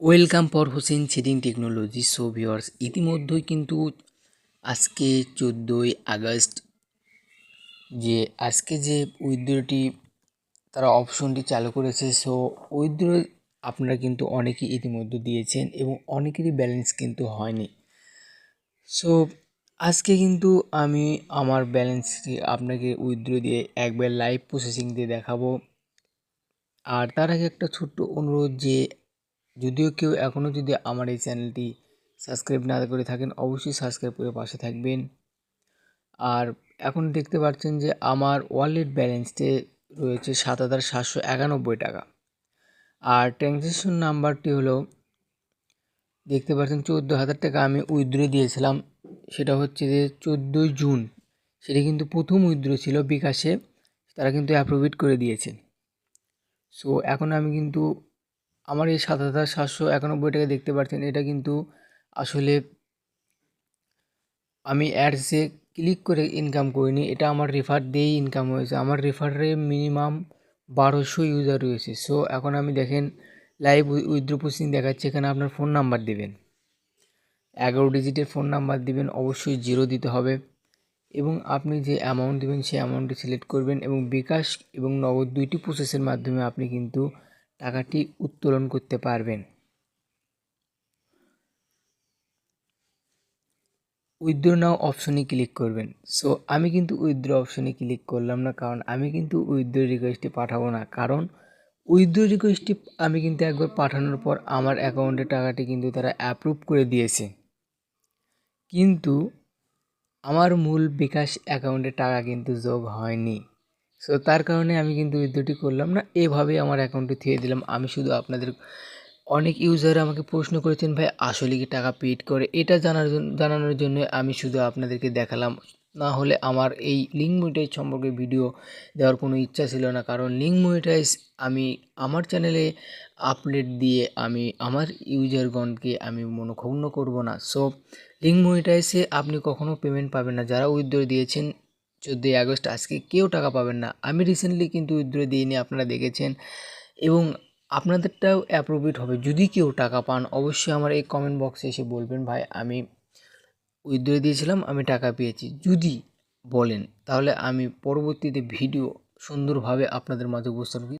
Welcome for Hossain trading technology. So viewers, ইতিমধ্যেই কিন্তু আজকে 14ই আগস্ট আজকে যে উইথড্রটি তারা অপশনটি চালু করেছে। সো উইথড্র আপনারা কিন্তু অনেকেই ইতিমধ্যে দিয়েছেন এবং অনেকেরই ব্যালেন্স কিন্তু হয়নি। সো আজকে কিন্তু আমি আমার ব্যালেন্সটি আপনাকে উইথড্র দিয়ে একবার লাইভ প্রসেসিং দিয়ে দেখাবো। আর তার আগে একটা ছোট্ট অনুরোধ যে যদিও কেউ এখনও যদি আমার এই চ্যানেলটি সাবস্ক্রাইব না করে থাকেন, অবশ্যই সাবস্ক্রাইব করে পাশে থাকবেন। আর এখন দেখতে পাচ্ছেন যে আমার ওয়ালেট ব্যালেন্সে রয়েছে ৭,৭৯১ টাকা। আর ট্রানজ্যাকশন নাম্বারটি হলো দেখতে পাচ্ছেন ১৪,০০০ টাকা আমি উইথড্র দিয়েছিলাম। সেটা হচ্ছে যে ১৪ই জুন। সেটা কিন্তু প্রথম উইথড্র ছিল বিকাশে, তারা কিন্তু অ্যাপ্রুভ করে দিয়েছে। সো এখন আমি কিন্তু আমার এই ৭,৭৯১ টাকা দেখতে পাচ্ছেন, এটা কিন্তু আসলে আমি অ্যাডসে ক্লিক করে ইনকাম করিনি, এটা আমার রেফার দিয়েই ইনকাম হয়েছে। আমার রেফারে মিনিমাম ১২০০ ইউজার রয়েছে। সো এখন আমি দেখেন লাইভ উইথড্র প্রসেসিং দেখাচ্ছে। এখানে আপনার ফোন নাম্বার দেবেন, 11 ডিজিটের ফোন নাম্বার দিবেন, অবশ্যই 0 দিতে হবে এবং আপনি যে অ্যামাউন্ট দেবেন সেই অ্যামাউন্টটি সিলেক্ট করবেন এবং বিকাশ এবং নগদ দুইটি প্রসেসের মাধ্যমে আপনি কিন্তু টাকাটি উত্তোলন করতে পারবেন। উইথড্র নাও অপশনে ক্লিক করবেন। সো আমি কিন্তু উইথড্র অপশনে ক্লিক করলাম না, কারণ আমি কিন্তু উইথড্র রিকোয়েস্টটি পাঠাবো না। কারণ উইথড্র রিকোয়েস্টটি আমি কিন্তু একবার পাঠানোর পর আমার অ্যাকাউন্টে টাকাটি কিন্তু তারা অ্যাপ্রুভ করে দিয়েছে, কিন্তু আমার মূল বিকাশ অ্যাকাউন্টে টাকা কিন্তু যোগ হয়নি। সো তার কারণে আমি কিন্তু উইথড্রটি করলাম না, এভাবেই আমার অ্যাকাউন্টটি থুয়ে দিলাম। আমি শুধু আপনাদের অনেক ইউজার আমাকে প্রশ্ন করেছেন, ভাই আসলে কি টাকা পেইড করে, এটা জানানোর জন্য আমি শুধু আপনাদেরকে দেখালাম। না হলে আমার এই লিঙ্ক মনিটাইজ সম্পর্কে ভিডিও দেওয়ার কোনো ইচ্ছা ছিল না, কারণ লিঙ্ক মনিটাইজ আমি আমার চ্যানেলে আপডেট দিয়ে আমি আমার ইউজারগণকে আমি মনোক্ষুণ্ণ করব না। সো লিঙ্ক মনিটাইজে আপনি কখনও পেমেন্ট পাবেন না। যারা উইথড্র দিয়েছেন 14ই আগস্ট আজকে কেউ টাকা পাবেন না। আমি রিসেন্টলি কিন্তু উইথড্র দিইনি, আপনারা দেখেছেন, এবং আপনাদেরটাও অ্যাপ্রুভড হবে। যদি কেউ টাকা পান অবশ্যই আমার এই কমেন্ট বক্সে এসে বলবেন, ভাই আমি উইথড্র দিয়েছিলাম, আমি টাকা পেয়েছি। যদি বলেন তাহলে আমি পরবর্তীতে ভিডিও সুন্দরভাবে আপনাদের মাঝে উপস্থাপন করি।